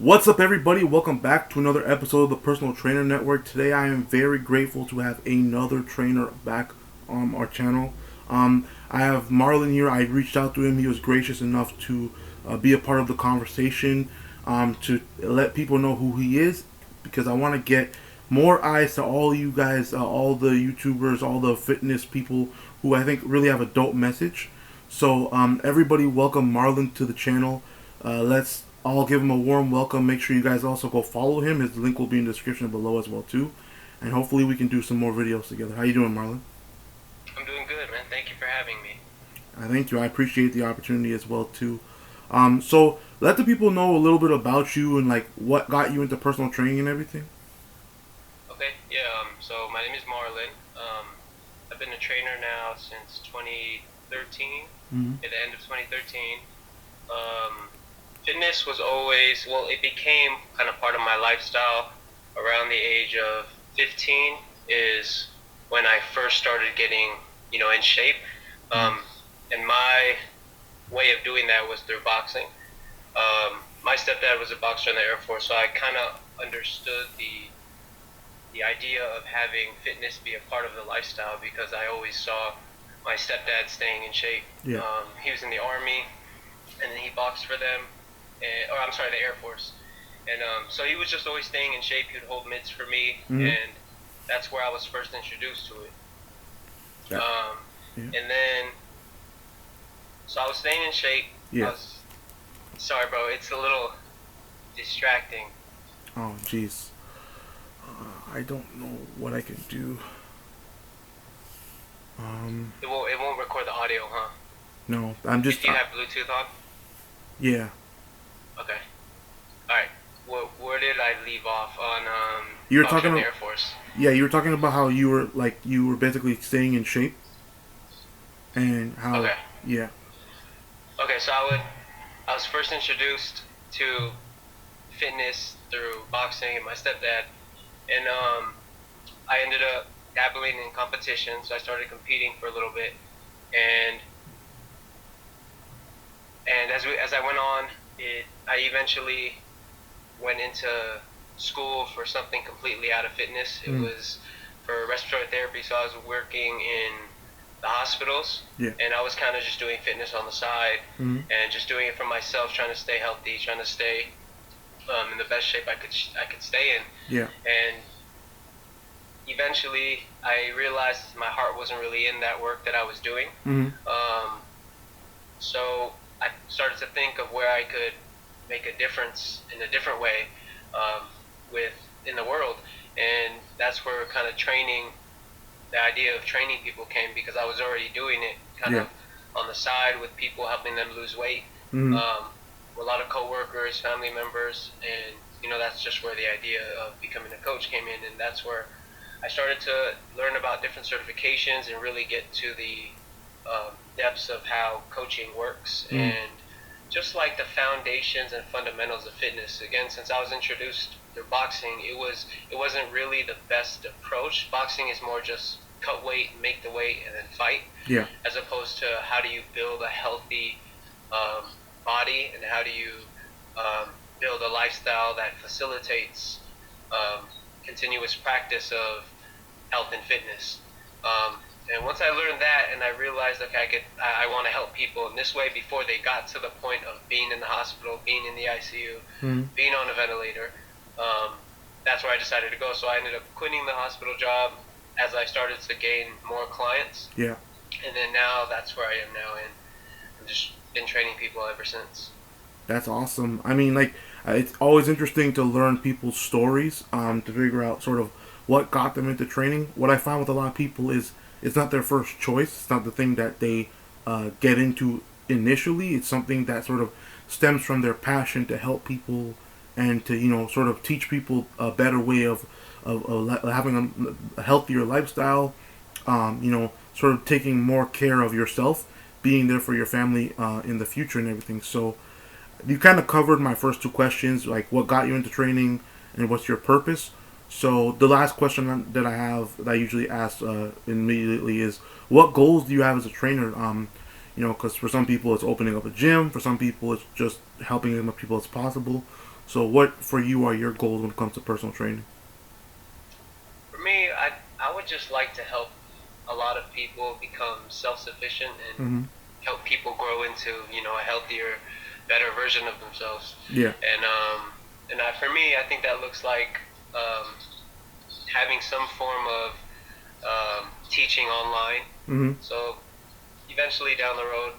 What's up, everybody? Welcome back to another episode of the Personal Trainer Network. Today, I am very grateful to have another trainer back on our channel. I have Marlon here. I reached out to him. He was gracious enough to be a part of the conversation, to let people know who he is, because I want to get more eyes to all you guys, all the YouTubers, all the fitness people who I think really have a dope message. So, everybody, welcome Marlon to the channel. Let's all give him a warm welcome. Make sure you guys also go follow him. His link will be in the description below as well too. And hopefully we can do some more videos together. How you doing, Marlon? I'm doing good, man. Thank you for having me. Thank you. I appreciate the opportunity as well too. So let the people know a little bit about you and like what got you into personal training and everything. Okay, yeah, so my name is Marlon. I've been a trainer now since 2013, at the end of 2013. Fitness was always, well, it became kind of part of my lifestyle around the age of 15 is when I first started getting, in shape. And my way of doing that was through boxing. My stepdad was a boxer in the Air Force, so I kind of understood the idea of having fitness be a part of the lifestyle because I always saw my stepdad staying in shape. Yeah. He was in the Army, and then he boxed for them, the Air Force. And so he was just always staying in shape. He would hold mitts for me, and that's where I was first introduced to it. And then, so I was staying in shape. Yeah. Sorry, bro, it's a little distracting. Oh, jeez. I don't know what I can do. It won't record the audio, huh? No, I'm just. Do you have Bluetooth on? Yeah. Okay. All right. Where did I leave off on? You were talking the about Air Force. Yeah, you were talking about how you were basically staying in shape, and how. Okay. Yeah. Okay, so I was first introduced to fitness through boxing and my stepdad, and I ended up dabbling in competition. So I started competing for a little bit, and as I went on, I eventually went into school for something completely out of fitness. It was for respiratory therapy, so I was working in the hospitals, and I was kind of just doing fitness on the side, and just doing it for myself, trying to stay healthy, trying to stay in the best shape I could stay in. Yeah. And eventually, I realized my heart wasn't really in that work that I was doing. So I started to think of where I could make a difference in a different way in the world, and that's where kind of the idea of training people came, because I was already doing it kind of on the side with people, helping them lose weight. A lot of coworkers, family members, and that's just where the idea of becoming a coach came in, and that's where I started to learn about different certifications and really get to the depths of how coaching works and just like the foundations and fundamentals of fitness. Again, since I was introduced through boxing, it wasn't really the best approach. Boxing is more just cut weight, make the weight, and then fight. Yeah. As opposed to how do you build a healthy body, and how do you build a lifestyle that facilitates continuous practice of health and fitness. And once I learned that, and I realized, okay, I want to help people in this way before they got to the point of being in the hospital, being in the ICU, being on a ventilator. That's where I decided to go. So I ended up quitting the hospital job as I started to gain more clients. Yeah. And then now that's where I am now, and I've just been training people ever since. That's awesome. I mean, it's always interesting to learn people's stories, to figure out sort of what got them into training. What I find with a lot of people is it's not their first choice. It's not the thing that they get into initially. It's something that sort of stems from their passion to help people and to, sort of teach people a better way of having a healthier lifestyle, sort of taking more care of yourself, being there for your family in the future and everything. So you kind of covered my first two questions, like what got you into training and what's your purpose. So the last question that I have, that I usually ask immediately, is what goals do you have as a trainer? Because for some people it's opening up a gym, for some people it's just helping as much people as possible. So what for you are your goals when it comes to personal training? For me, I would just like to help a lot of people become self-sufficient and Mm-hmm. help people grow into a healthier, better version of themselves. Yeah. And for me, I think that looks like um, having some form of teaching online. Mm-hmm. So eventually down the road,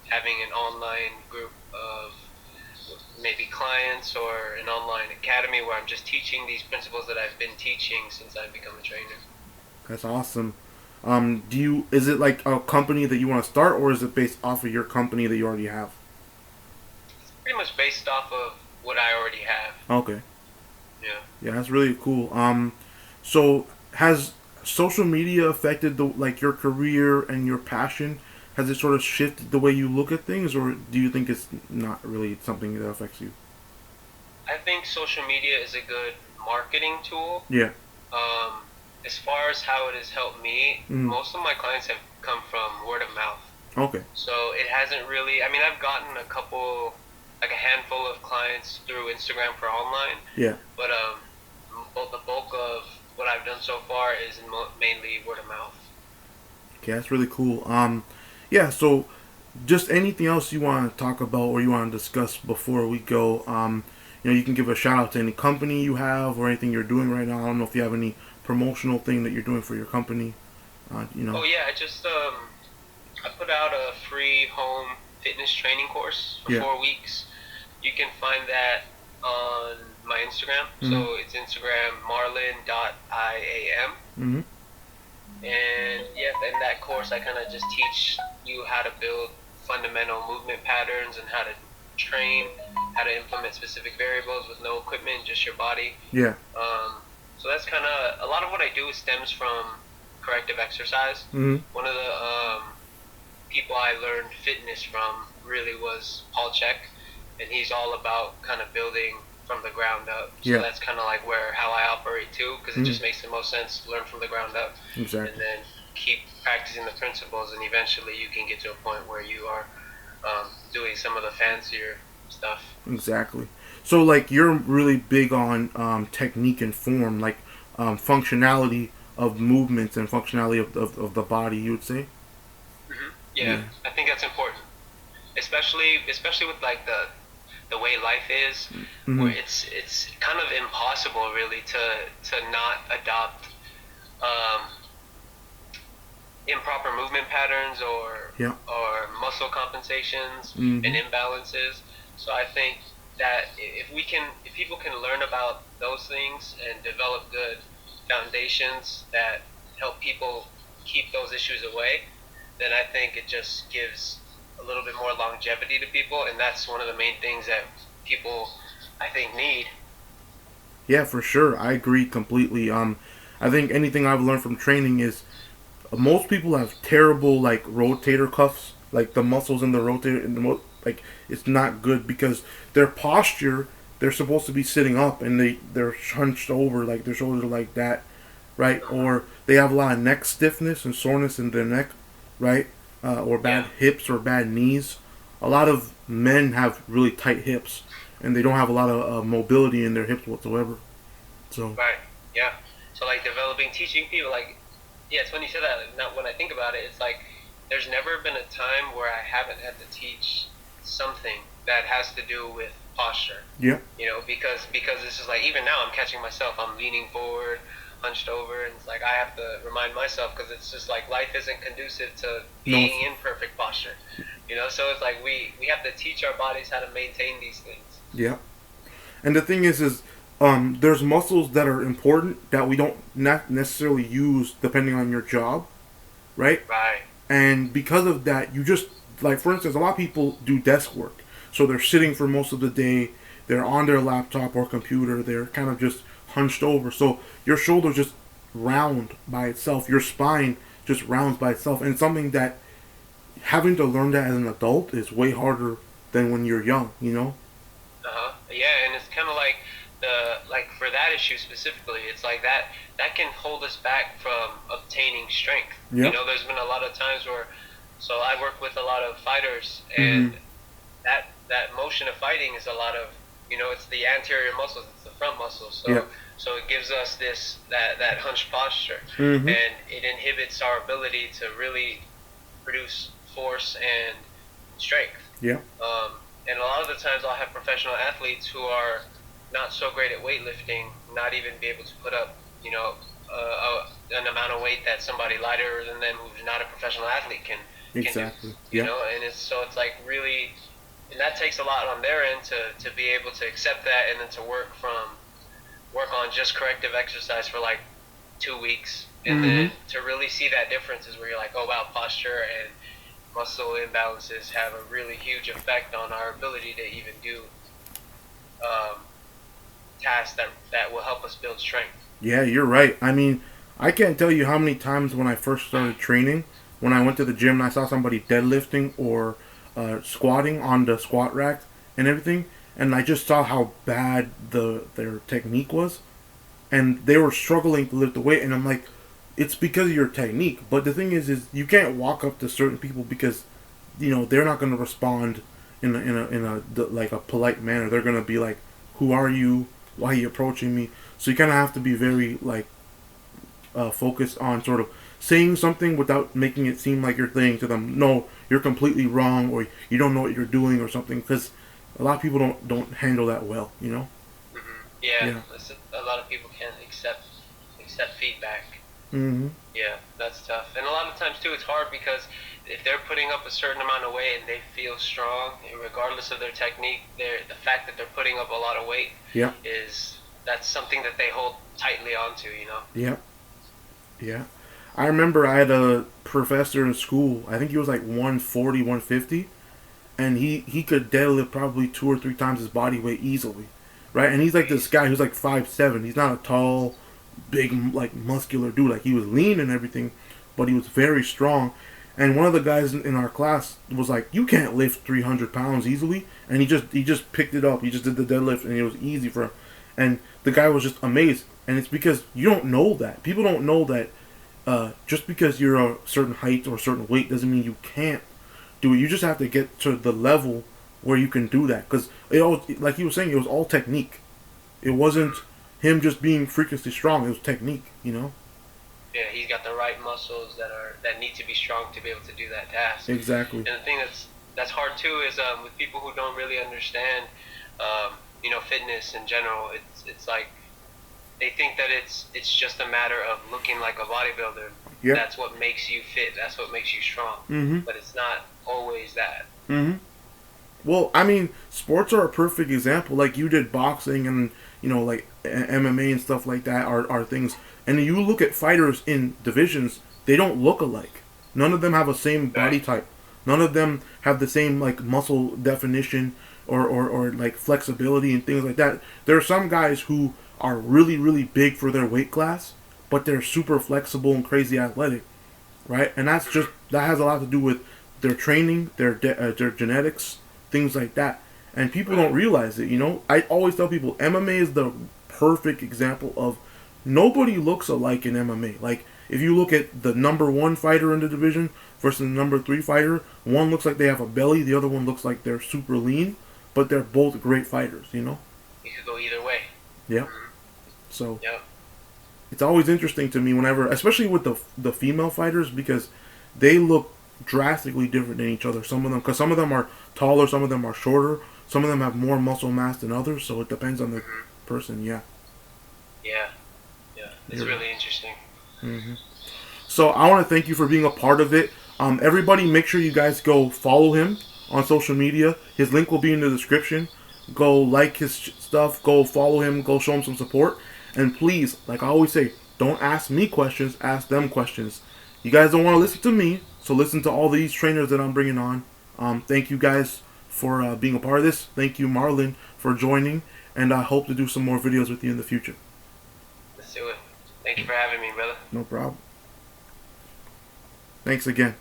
having an online group of maybe clients or an online academy where I'm just teaching these principles that I've been teaching since I've become a trainer. That's awesome. Do you is it like a company that you want to start, or is it based off of your company that you already have? It's pretty much based off of what I already have. Okay. Yeah. Yeah, that's really cool. So has social media affected the like your career and your passion? Has it sort of shifted the way you look at things, or do you think it's not really something that affects you? I think social media is a good marketing tool. Yeah. Um, as far as how it has helped me, Mm. most of my clients have come from word of mouth. Okay. So it hasn't really. I mean, I've gotten a couple, like a handful of clients through Instagram for online, Yeah. but both the bulk of what I've done so far is mainly word of mouth. Okay, that's really cool. Yeah. So, just anything else you want to talk about or you want to discuss before we go? You can give a shout out to any company you have or anything you're doing right now. I don't know if you have any promotional thing that you're doing for your company. You know. Oh yeah, I put out a free home fitness training course for Yeah. 4 weeks. You can find that on my Instagram. Mhm. So it's Instagram marlin.iam. Mhm. And yeah, in that course, I kind of just teach you how to build fundamental movement patterns and how to train, how to implement specific variables with no equipment, just your body. Yeah. So that's kind of a lot of what I do stems from corrective exercise. Mhm. One of the people I learned fitness from really was Paul Chek, and he's all about kind of building from the ground up. So Yeah. that's kind of like where how I operate too, because it Mhm. just makes the most sense to learn from the ground up, and Exactly. then keep practicing the principles, and eventually you can get to a point where you are doing some of the fancier stuff. Exactly. So like you're really big on technique and form, like functionality of movements and functionality of the body. You would say. Yeah, Yeah. I think that's important, especially with like the way life is, where Mhm. it's kind of impossible really to not adopt um, improper movement patterns Yeah. or muscle compensations and Mhm. imbalances. So I think that if people can learn about those things and develop good foundations that help people keep those issues away, then I think it just gives a little bit more longevity to people, and that's one of the main things that people I think need. Yeah, for sure. I agree completely. I think anything I've learned from training is most people have terrible like rotator cuffs, like the muscles in the rotator in the like it's not good because their posture they're supposed to be sitting up and they're hunched over like their shoulders are like that, right? Uh-huh. Or they have a lot of neck stiffness and soreness in their neck, right? Or bad Yeah. hips or bad knees. A lot of men have really tight hips and they don't have a lot of mobility in their hips whatsoever. So Right. Yeah. So like developing, teaching people, like, yeah, it's when you said that. Now, when I think about it, it's like there's never been a time where I haven't had to teach something that has to do with posture. yeah, Because this is like even now I'm catching myself. I'm leaning forward, hunched over, and it's like I have to remind myself because it's just like life isn't conducive to no, being in perfect posture. So it's like we have to teach our bodies how to maintain these things. yeah. And the thing is there's muscles that are important that we don't not necessarily use depending on your job, right? Right. And because of that, you just like for instance, a lot of people do desk work, so they're sitting for most of the day. They're on their laptop or computer. They're kind of just hunched over, so your shoulders just round by itself. Your spine just rounds by itself, and something that having to learn that as an adult is way harder than when you're young. You know? Uh-huh. Yeah, and it's kind of like for that issue specifically, it's like that can hold us back from obtaining strength. Yep. There's been a lot of times where, so I work with a lot of fighters, Mm-hmm. and that motion of fighting is a lot of it's the anterior muscles, it's the front muscles. So Yeah. so it gives us that hunched posture, Mm-hmm. and it inhibits our ability to really produce force and strength. Yeah. And a lot of the times I'll have professional athletes who are not so great at weightlifting, not even be able to put up, an amount of weight that somebody lighter than them who's not a professional athlete can Exactly. do. Yeah. And it's like really, and that takes a lot on their end to be able to accept that, and then to work on just corrective exercise for like 2 weeks, and Mm-hmm. then to really see that difference is where you're like, oh wow, posture and muscle imbalances have a really huge effect on our ability to even do um, tasks that will help us build strength. Yeah, you're right. I mean, I can't tell you how many times when I first started training, when I went to the gym and I saw somebody deadlifting or squatting on the squat rack and everything, and I just saw how bad their technique was, and they were struggling to lift the weight, and I'm like, it's because of your technique. But the thing is you can't walk up to certain people because, they're not going to respond in a like a polite manner. They're going to be like, "Who are you? Why are you approaching me?" So you kind of have to be very like focused on sort of saying something without making it seem like you're saying to them, "No, you're completely wrong," or "You don't know what you're doing," or something. Because a lot of people don't handle that well. Yeah, Yeah. a lot of people can't accept feedback. Mm-hmm. Yeah, that's tough. And a lot of times too, it's hard because if they're putting up a certain amount of weight and they feel strong, regardless of their technique, the fact that they're putting up a lot of weight Yeah. is that's something that they hold tightly onto. Yeah. Yeah. I remember I had a professor in school. I think he was like 140, 150, and he could deadlift probably 2 or 3 times his body weight easily, right? And he's like this guy who's like 5'7". He's not a tall, big, like muscular dude. Like he was lean and everything, but he was very strong. And one of the guys in our class was like, "You can't lift 300 pounds easily," and he just picked it up. He just did the deadlift, and it was easy for him. And the guy was just amazed. And it's because you don't know that. People don't know that just because you're a certain height or a certain weight doesn't mean you can't do it. You just have to get to the level where you can do that. Because like he was saying, it was all technique. It wasn't him just being freakishly strong. It was technique. Yeah, he's got the right muscles that need to be strong to be able to do that task. Exactly. And the thing that's hard too is with people who don't really understand, fitness in general. It's like they think that it's just a matter of looking like a bodybuilder. Yep. That's what makes you fit. That's what makes you strong. Mm-hmm. But it's not always that. Mm-hmm. Well, I mean, sports are a perfect example. Like you did boxing and like MMA and stuff like that are things. And you look at fighters in divisions, they don't look alike. None of them have the same body type. None of them have the same like muscle definition or like flexibility and things like that. There are some guys who are really really big for their weight class, but they're super flexible and crazy athletic, that has a lot to do with their training, their genetics, things like that. And people don't realize it. I always tell people MMA is the perfect example of nobody looks alike in MMA. Like if you look at the number one fighter in the division versus the number 3 fighter, one looks like they have a belly, the other one looks like they're super lean, but they're both great fighters. You could go either way. Yeah. So Yeah. it's always interesting to me whenever, especially with the female fighters, because they look drastically different than each other. Some of them are taller, some of them are shorter, some of them have more muscle mass than others. So it depends on the person. Yeah. Yeah. It's really interesting. Mm-hmm. So I want to thank you for being a part of it. Everybody, make sure you guys go follow him on social media. His link will be in the description. Go like his stuff. Go follow him. Go show him some support. And please, like I always say, don't ask me questions. Ask them questions. You guys don't want to listen to me, so listen to all these trainers that I'm bringing on. Thank you guys for being a part of this. Thank you, Marlon, for joining. And I hope to do some more videos with you in the future. Let's do it. Thank you for having me, brother. No problem. Thanks again.